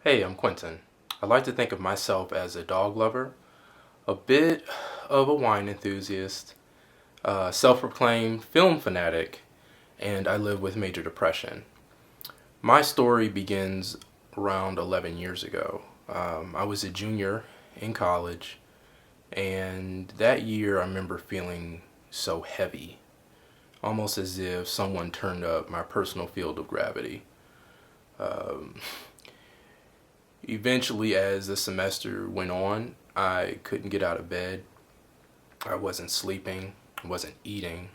Hey, I'm Quentin. I like to think of myself as a dog lover, a bit of a wine enthusiast, a self-proclaimed film fanatic, and I live with major depression. My story begins around 11 years ago. I was a junior in college, and that year I remember feeling so heavy, almost as if someone turned up my personal field of gravity. Um, Eventually, as the semester went on, I couldn't get out of bed. I wasn't sleeping, I wasn't eating,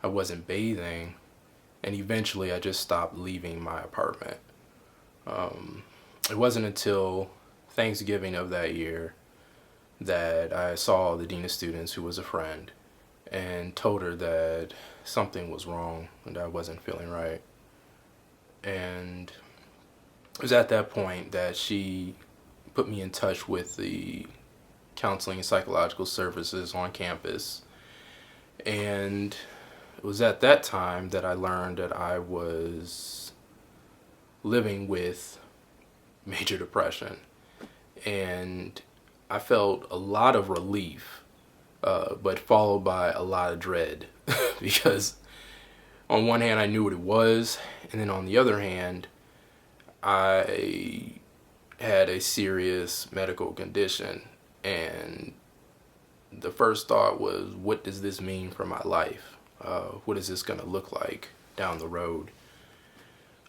I wasn't bathing, and eventually I just stopped leaving my apartment. Um, it wasn't until Thanksgiving of that year that I saw the dean of students, who was a friend, and told her that something was wrong and I wasn't feeling right. And it was at that point that she put me in touch with the counseling and psychological services on campus. And it was at that time that I learned that I was living with major depression. And I felt a lot of relief, but followed by a lot of dread. Because on one hand, I knew what it was, and then on the other hand, I had a serious medical condition. And the first thought was, what does this mean for my life? What is this going to look like down the road?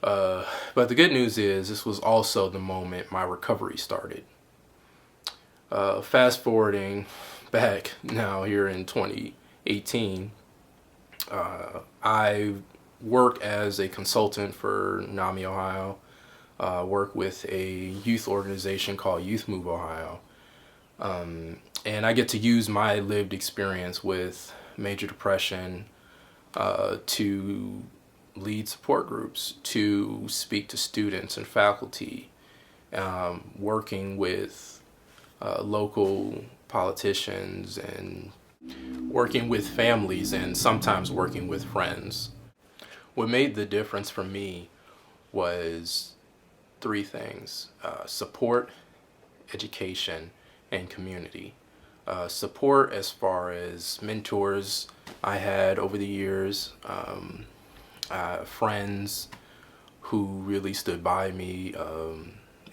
But the good news is, this was also the moment my recovery started. Fast forwarding back now here in 2018, I work as a consultant for NAMI Ohio. Work with a youth organization called Youth Move Ohio. And I get to use my lived experience with major depression to lead support groups, to speak to students and faculty, working with local politicians, and working with families, and sometimes working with friends. What made the difference for me was three things: support, education, and community. Support as far as mentors I had over the years, friends who really stood by me,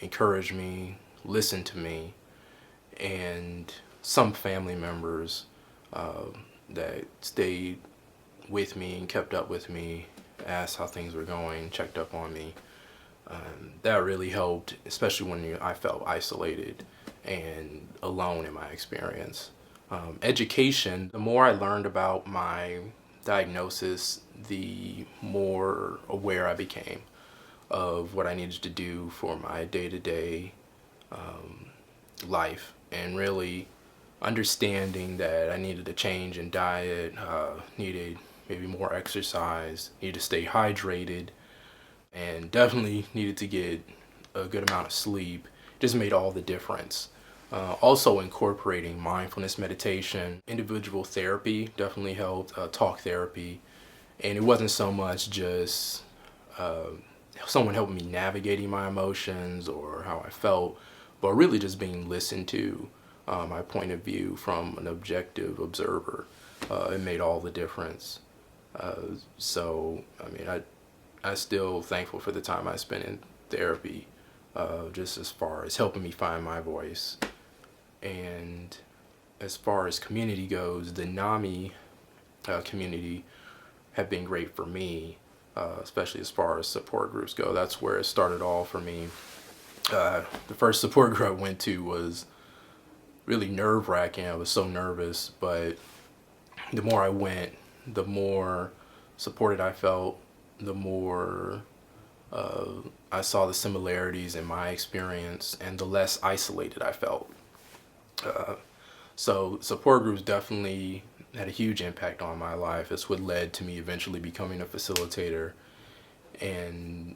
encouraged me, listened to me, and some family members that stayed with me and kept up with me, asked how things were going, checked up on me. That really helped, especially when I felt isolated and alone in my experience. Education, the more I learned about my diagnosis, the more aware I became of what I needed to do for my day-to-day life, and really understanding that I needed a change in diet, needed maybe more exercise, needed to stay hydrated, and definitely needed to get a good amount of sleep. Just made all the difference. Also incorporating mindfulness meditation, individual therapy definitely helped, talk therapy. And it wasn't so much just uh, someone helping me navigating my emotions or how I felt, but really just being listened to, my point of view from an objective observer. It made all the difference. So, I mean, I still thankful for the time I spent in therapy, just as far as helping me find my voice. And as far as community goes, the NAMI community have been great for me, especially as far as support groups go. That's where it started all for me. The first support group I went to was really nerve wracking. I was so nervous, but the more I went, the more supported I felt, the more uh, I saw the similarities in my experience, and the less isolated I felt. Uh, so support groups definitely had a huge impact on my life. It's what led to me eventually becoming a facilitator, and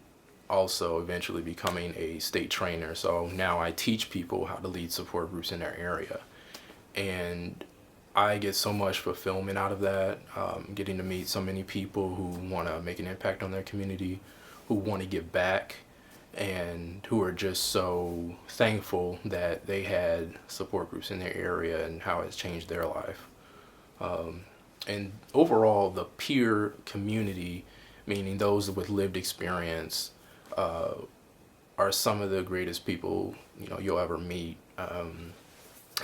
also eventually becoming a state trainer. So now I teach people how to lead support groups in their area. And I get so much fulfillment out of that, getting to meet so many people who want to make an impact on their community, who want to give back, and who are just so thankful that they had support groups in their area and how it's changed their life. And overall, the peer community, meaning those with lived experience, are some of the greatest people you'll ever meet.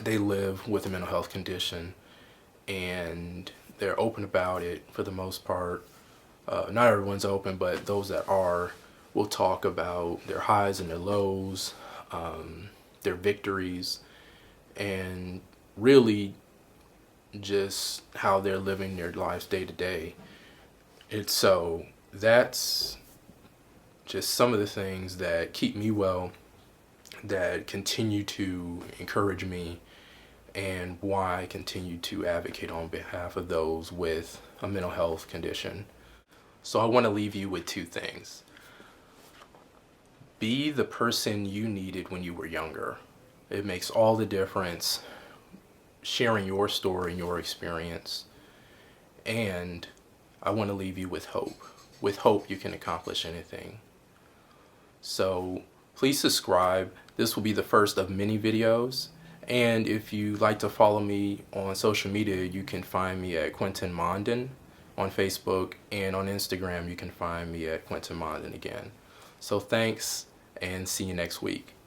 They live with a mental health condition, and they're open about it for the most part. Not everyone's open, but those that are will talk about their highs and their lows, their victories, and really just how they're living their lives day to day. It's so that's just some of the things that keep me well, that continue to encourage me, and why I continue to advocate on behalf of those with a mental health condition. So I want to leave you with two things. Be the person you needed when you were younger. It makes all the difference sharing your story and your experience. And I want to leave you with hope. With hope, you can accomplish anything. So please subscribe. This will be the first of many videos. And if you'd like to follow me on social media, you can find me at Quentin Mondin on Facebook, and on Instagram you can find me at Quentin Mondin again. So thanks, and see you next week.